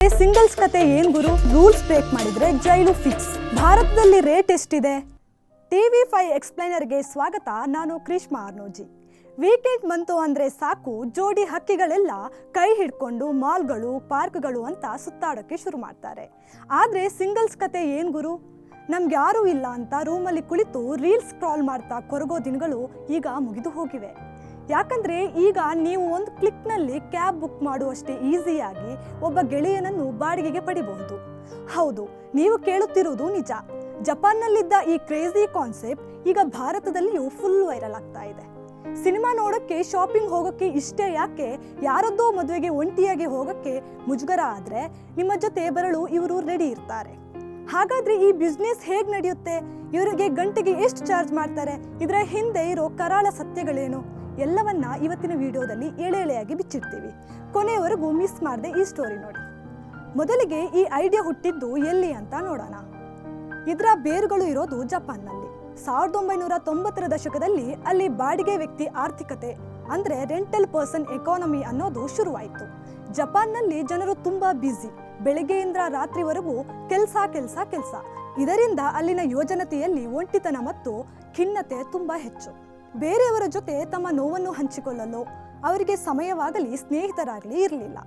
Singles ಕತೆ ಏನ್ ಗುರು, rules break ಮಾಡಿದ್ರೆ ಜೈಲು ಫಿಕ್ಸ್. ಭಾರತದಲ್ಲಿ ರೇಟ್ ಎಷ್ಟಿದೆ? TV5 ಎಕ್ಸ್ಪ್ಲೈನರ್ಗೆ ಸ್ವಾಗತ. ನಾನು ಕ್ರಿಷ್ಮಾ ಆರ್ನೋಜಿ. ವೀಕೆಂಡ್ ಬಂತು ಅಂದ್ರೆ ಸಾಕು, ಜೋಡಿ ಹಕ್ಕಿಗಳೆಲ್ಲ ಕೈ ಹಿಡ್ಕೊಂಡು ಮಾಲ್ಗಳು, ಪಾರ್ಕ್ಗಳು ಅಂತ ಸುತ್ತಾಡೋಕ್ಕೆ ಶುರು ಮಾಡ್ತಾರೆ. ಆದ್ರೆ ಸಿಂಗಲ್ಸ್ ಕತೆ ಏನ್ ಗುರು? ನಮ್ಗೆ ಯಾರೂ ಇಲ್ಲ ಅಂತ ರೂಮಲ್ಲಿ ಕುಳಿತು ರೀಲ್ಸ್ ಸ್ಕ್ರಾಲ್ ಮಾಡ್ತಾ ಕೊರಗೋ ದಿನಗಳು ಈಗ ಮುಗಿದು ಹೋಗಿವೆ. ಯಾಕಂದರೆ ಈಗ ನೀವು ಒಂದು ಕ್ಲಿಕ್ನಲ್ಲಿ ಕ್ಯಾಬ್ ಬುಕ್ ಮಾಡುವಷ್ಟೇ ಈಸಿಯಾಗಿ ಒಬ್ಬ ಗೆಳೆಯನನ್ನು ಬಾಡಿಗೆಗೆ ಪಡಿಬಹುದು. ಹೌದು, ನೀವು ಕೇಳುತ್ತಿರುವುದು ನಿಜ. ಜಪಾನ್ನಲ್ಲಿದ್ದ ಈ ಕ್ರೇಜಿ ಕಾನ್ಸೆಪ್ಟ್ ಈಗ ಭಾರತದಲ್ಲಿಯೂ ಫುಲ್ ವೈರಲ್ ಆಗ್ತಾ ಇದೆ. ಸಿನಿಮಾ ನೋಡೋಕ್ಕೆ, ಶಾಪಿಂಗ್ ಹೋಗೋಕ್ಕೆ ಇಷ್ಟೇ ಯಾಕೆ, ಯಾರದ್ದೋ ಮದುವೆಗೆ ಒಂಟಿಯಾಗಿ ಹೋಗೋಕ್ಕೆ ಮುಜುಗರ ಆದರೆ ನಿಮ್ಮ ಜೊತೆ ಬರಲು ಇವರು ರೆಡಿ ಇರ್ತಾರೆ. ಹಾಗಾದರೆ ಈ ಬಿಸ್ನೆಸ್ ಹೇಗೆ ನಡೆಯುತ್ತೆ? ಇವರಿಗೆ ಗಂಟೆಗೆ ಎಷ್ಟು ಚಾರ್ಜ್ ಮಾಡ್ತಾರೆ? ಇದರ ಹಿಂದೆ ಇರೋ ಕರಾಳ ಸತ್ಯಗಳೇನು? ಎಲ್ಲವನ್ನ ಇವತ್ತಿನ ವಿಡಿಯೋದಲ್ಲಿ ಎಳೆಯಾಗಿ ಬಿಚ್ಚಿಡ್ತೀವಿ. ಕೊನೆಯವರೆಗೂ ಮಿಸ್ ಮಾಡದೆ ಈ ಸ್ಟೋರಿ ನೋಡಿ. ಮೊದಲಿಗೆ ಈ ಐಡಿಯಾ ಹುಟ್ಟಿದ್ದು ಎಲ್ಲಿ ಅಂತ ನೋಡೋಣ. ಇದರ ಬೇರುಗಳು ಇರೋದು ಜಪಾನ್ನಲ್ಲಿ. 1990ರ ದಶಕದಲ್ಲಿ ಅಲ್ಲಿ ಬಾಡಿಗೆ ವ್ಯಕ್ತಿ ಆರ್ಥಿಕತೆ ಅಂದರೆ ರೆಂಟಲ್ ಪರ್ಸನ್ ಎಕಾನಮಿ ಅನ್ನೋದು ಶುರುವಾಯಿತು. ಜಪಾನ್ನಲ್ಲಿ ಜನರು ತುಂಬಾ ಬ್ಯುಸಿ, ಬೆಳಗ್ಗೆಯಿಂದ ರಾತ್ರಿವರೆಗೂ ಕೆಲಸ. ಇದರಿಂದ ಅಲ್ಲಿನ ಯೋಜನತೆಯಲ್ಲಿ ಒಂಟಿತನ ಮತ್ತು ಖಿನ್ನತೆ ತುಂಬಾ ಹೆಚ್ಚು. ಬೇರೆಯವರ ಜೊತೆ ತಮ್ಮ ನೋವನ್ನು ಹಂಚಿಕೊಳ್ಳಲು ಅವರಿಗೆ ಸಮಯವಾಗಲಿ ಸ್ನೇಹಿತರಾಗಲಿ ಇರಲಿಲ್ಲ.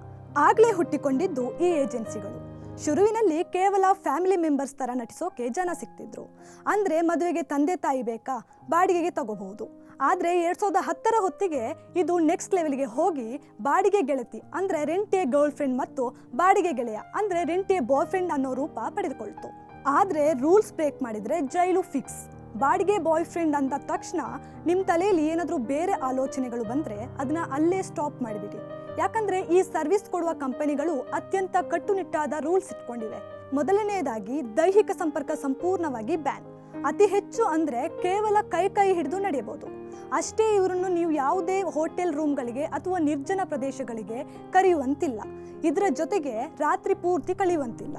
ಆಗಲೇ ಹುಟ್ಟಿಕೊಂಡಿದ್ದು ಈ ಏಜೆನ್ಸಿಗಳು. ಶುರುವಿನಲ್ಲಿ ಕೇವಲ ಫ್ಯಾಮಿಲಿ ಮೆಂಬರ್ಸ್ ಥರ ನಟಿಸೋಕೆ ಜನ ಸಿಗ್ತಿದ್ರು. ಅಂದರೆ ಮದುವೆಗೆ ತಂದೆ ತಾಯಿ ಬೇಕಾ, ಬಾಡಿಗೆಗೆ ತಗೋಬಹುದು. ಆದರೆ 2010ರ ಹೊತ್ತಿಗೆ ಇದು ನೆಕ್ಸ್ಟ್ ಲೆವೆಲ್ಗೆ ಹೋಗಿ ಬಾಡಿಗೆ ಗೆಳತಿ ಅಂದರೆ ರೆಂಟ್ ಎ ಗರ್ಲ್ ಫ್ರೆಂಡ್ ಮತ್ತು ಬಾಡಿಗೆ ಗೆಳೆಯ ಅಂದರೆ ರೆಂಟ್ ಎ ಬಾಯ್ ಫ್ರೆಂಡ್ ಅನ್ನೋ ರೂಪ ಪಡೆದುಕೊಳ್ತು. ಆದರೆ ರೂಲ್ಸ್ ಬ್ರೇಕ್ ಮಾಡಿದರೆ ಜೈಲು ಫಿಕ್ಸ್. ಬಾಡಿಗೆ ಬಾಯ್ ಫ್ರೆಂಡ್ ಅಂದ ತಕ್ಷಣ ನಿಮ್ಮ ತಲೆಯಲ್ಲಿ ಏನಾದರೂ ಬೇರೆ ಆಲೋಚನೆಗಳು ಬಂದರೆ ಅದನ್ನ ಅಲ್ಲೇ ಸ್ಟಾಪ್ ಮಾಡಿಬಿಡಿ. ಯಾಕಂದರೆ ಈ ಸರ್ವಿಸ್ ಕೊಡುವ ಕಂಪನಿಗಳು ಅತ್ಯಂತ ಕಟ್ಟುನಿಟ್ಟಾದ ರೂಲ್ಸ್ ಇಟ್ಕೊಂಡಿವೆ. ಮೊದಲನೆಯದಾಗಿ ದೈಹಿಕ ಸಂಪರ್ಕ ಸಂಪೂರ್ಣವಾಗಿ ಬ್ಯಾನ್. ಅತಿ ಹೆಚ್ಚು ಅಂದರೆ ಕೇವಲ ಕೈ ಹಿಡಿದು ನಡೆಯಬಹುದು ಅಷ್ಟೇ. ಇವರನ್ನು ನೀವು ಯಾವುದೇ ಹೋಟೆಲ್ ರೂಮ್ಗಳಿಗೆ ಅಥವಾ ನಿರ್ಜನ ಪ್ರದೇಶಗಳಿಗೆ ಕರೆಯುವಂತಿಲ್ಲ. ಇದರ ಜೊತೆಗೆ ರಾತ್ರಿ ಪೂರ್ತಿ ಕಳೆಯುವಂತಿಲ್ಲ.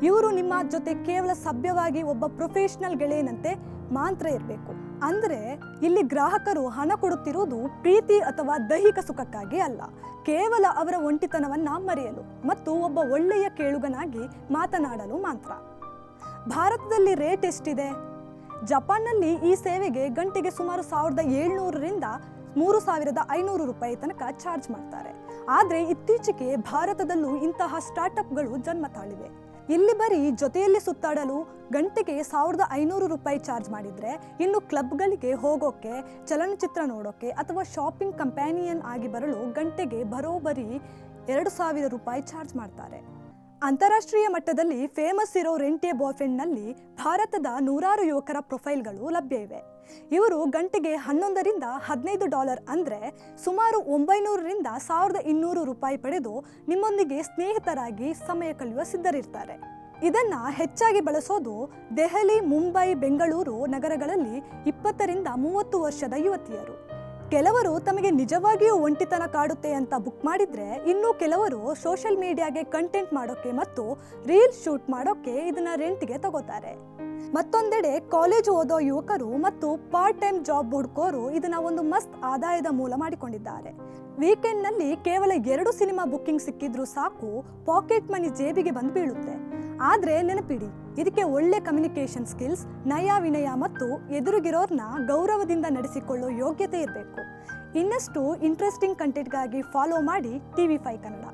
ಇವರು ನಿಮ್ಮ ಜೊತೆ ಕೇವಲ ಸಭ್ಯವಾಗಿ ಒಬ್ಬ ಪ್ರೊಫೆಷನಲ್ ಗೆಳೆಯನಂತೆ ಮಾತ್ರ ಇರಬೇಕು. ಅಂದರೆ ಇಲ್ಲಿ ಗ್ರಾಹಕರು ಹಣ ಕೊಡುತ್ತಿರುವುದು ಪ್ರೀತಿ ಅಥವಾ ದೈಹಿಕ ಸುಖಕ್ಕಾಗಿ ಅಲ್ಲ, ಕೇವಲ ಅವರ ಒಂಟಿತನವನ್ನ ಮರೆಯಲು ಮತ್ತು ಒಬ್ಬ ಒಳ್ಳೆಯ ಕೇಳುಗನಾಗಿ ಮಾತನಾಡಲು ಮಾತ್ರ. ಭಾರತದಲ್ಲಿ ರೇಟ್ ಎಷ್ಟಿದೆ? ಜಪಾನ್ನಲ್ಲಿ ಈ ಸೇವೆಗೆ ಗಂಟೆಗೆ ಸುಮಾರು 1700ರಿಂದ 3500 ರೂಪಾಯಿ ತನಕ ಚಾರ್ಜ್ ಮಾಡ್ತಾರೆ. ಆದರೆ ಇತ್ತೀಚೆಗೆ ಭಾರತದಲ್ಲೂ ಇಂತಹ ಸ್ಟಾರ್ಟ್ಅಪ್ಗಳು ಜನ್ಮ ತಾಳಿವೆ. ಇಲ್ಲಿ ಬರೀ ಜೊತೆಯಲ್ಲಿ ಸುತ್ತಾಡಲು ಗಂಟೆಗೆ 1500 ರೂಪಾಯಿ ಚಾರ್ಜ್ ಮಾಡಿದರೆ, ಇನ್ನು ಕ್ಲಬ್ಗಳಿಗೆ ಹೋಗೋಕ್ಕೆ, ಚಲನಚಿತ್ರ ನೋಡೋಕ್ಕೆ ಅಥವಾ ಶಾಪಿಂಗ್ ಕಂಪ್ಯಾನಿಯನ್ ಆಗಿ ಬರಲು ಗಂಟೆಗೆ ಬರೋಬ್ಬರಿ 2000 ರೂಪಾಯಿ ಚಾರ್ಜ್ ಮಾಡ್ತಾರೆ. ಅಂತಾರಾಷ್ಟ್ರೀಯ ಮಟ್ಟದಲ್ಲಿ ಫೇಮಸ್ ಇರೋ ರೆಂಟ್ ಎ ಬಾಯ್ ಫ್ರೆಂಡ್ನಲ್ಲಿ ಭಾರತದ 100 ಯುವಕರ ಪ್ರೊಫೈಲ್ಗಳು ಲಭ್ಯ ಇವೆ. ಇವರು ಗಂಟೆಗೆ $11ರಿಂದ $15 ಅಂದರೆ ಸುಮಾರು 900ರಿಂದ 1200 ರೂಪಾಯಿ ಪಡೆದು ನಿಮ್ಮೊಂದಿಗೆ ಸ್ನೇಹಿತರಾಗಿ ಸಮಯ ಕಳೆಯುವ ಸಿದ್ಧರಿರ್ತಾರೆ. ಇದನ್ನ ಹೆಚ್ಚಾಗಿ ಬಳಸೋದು ದೆಹಲಿ, ಮುಂಬೈ, ಬೆಂಗಳೂರು ನಗರಗಳಲ್ಲಿ 20ರಿಂದ 30 ವರ್ಷದ ಯುವತಿಯರು. ಕೆಲವರು ತಮಗೆ ನಿಜವಾಗಿಯೂ ಒಂಟಿತನ ಕಾಡುತ್ತೆ ಅಂತ ಬುಕ್ ಮಾಡಿದ್ರೆ, ಇನ್ನು ಕೆಲವರು ಸೋಷಿಯಲ್ ಮೀಡಿಯಾಗೆ ಕಂಟೆಂಟ್ ಮಾಡೋಕೆ ಮತ್ತು ರೀಲ್ ಶೂಟ್ ಮಾಡೋಕೆ ಇದನ್ನ ರೆಂಟ್ಗೆ ತಗೋತಾರೆ. ಮತ್ತೊಂದೆಡೆ ಕಾಲೇಜು ಓದೋ ಯುವಕರು ಮತ್ತು ಪಾರ್ಟ್ ಟೈಮ್ ಜಾಬ್ ಹುಡುಕೋರು ಇದನ್ನ ಒಂದು ಮಸ್ತ್ ಆದಾಯದ ಮೂಲ ಮಾಡಿಕೊಂಡಿದ್ದಾರೆ. ವೀಕೆಂಡ್ನಲ್ಲಿ ಕೇವಲ 2 ಸಿನಿಮಾ ಬುಕ್ಕಿಂಗ್ ಸಿಕ್ಕಿದ್ರೂ ಸಾಕು, ಪಾಕೆಟ್ ಮನಿ ಜೇಬಿಗೆ ಬಂದು ಬೀಳುತ್ತೆ. ಆದರೆ ನೆನಪಿಡಿ, ಇದಕ್ಕೆ ಒಳ್ಳೆ ಕಮ್ಯುನಿಕೇಷನ್ ಸ್ಕಿಲ್ಸ್, ನಯ ವಿನಯ ಮತ್ತು ಎದುರುಗಿರೋರ್ನ ಗೌರವದಿಂದ ನಡೆಸಿಕೊಳ್ಳೋ ಯೋಗ್ಯತೆ ಇರಬೇಕು. ಇನ್ನಷ್ಟು ಇಂಟ್ರೆಸ್ಟಿಂಗ್ ಕಂಟೆಂಟ್ಗಾಗಿ ಫಾಲೋ ಮಾಡಿ TV5 ಕನ್ನಡ.